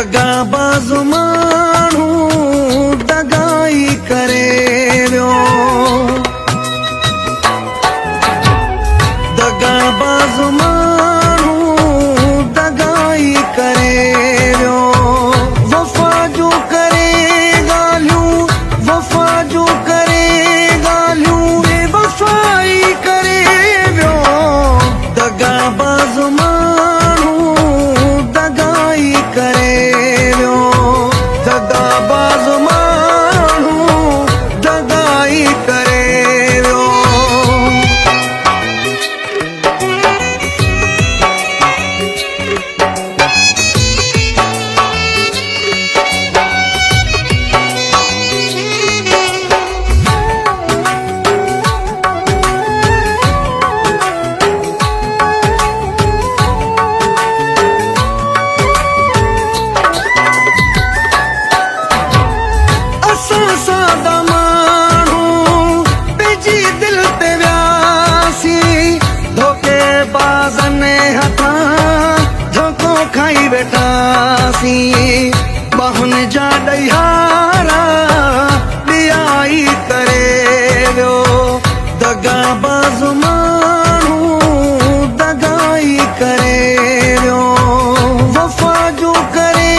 दगाबाज़ माण्हू दगाई करे वियो दगाबाज़ माण्हू दगाई करे वियो वफ़ा जो करे ॻाल्हियूं वफ़ा जो करे ॻाल्हियूं बेवफ़ाई करे वियो दगाबाज़ माण्हू दगाई करे वियो दगाबाज़ माण्हू दगाई करे वियो सादा माण्हू पंहिंजी दिलि ते वियासीं धोखेबाज़नि हथां धोखो खाई वेठासीं ॿाहुनि जा ॾहियारा ॿियाई करे वियो दगाबाज़ माण्हू दगाई करे वियो वफ़ा जो करे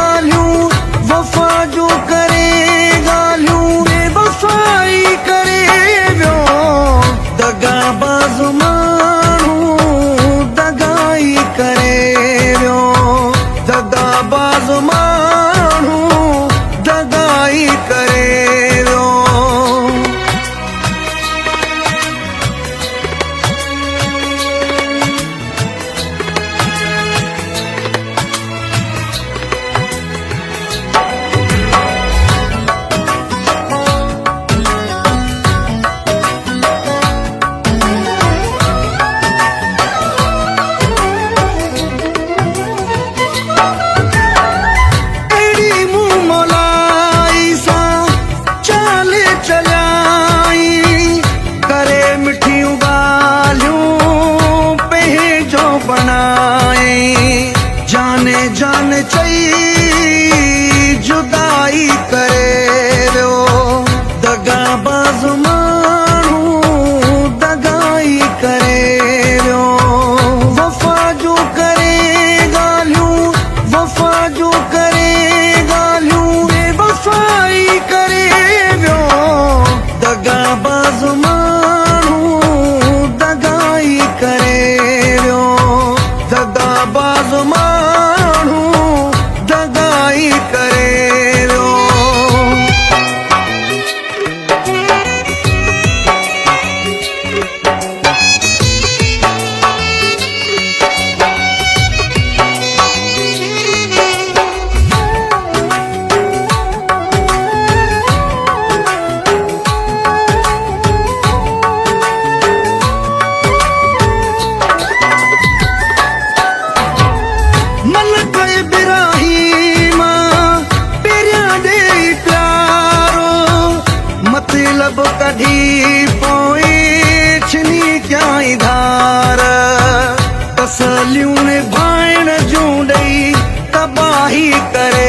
ॻाल्हियूं वफ़ा जो करे बेवफ़ाई करे वियो दगाबाज़ माण्हू दगाई करे वियो दगाबाज़ माण्हू दगाई करे वियो जान चई जुदाई करे वियो दगाबाज़ माण्हू दगाई करे वियो वफ़ा जो करे ॻाल्हियूं वफ़ा जो करे ॻाल्हियूं बेवफ़ाई करे वियो दगाबाज़ माण्हू दगाई करे वियो दगाबाज़ माण्हू दगाई करे वियो मलक इब्राहीम पहिरियां ॾेई प्यारो मतलब कढी पोइ छिनी कयाई धार तसलियूं निभाइण जूं ॾेई तबाही करे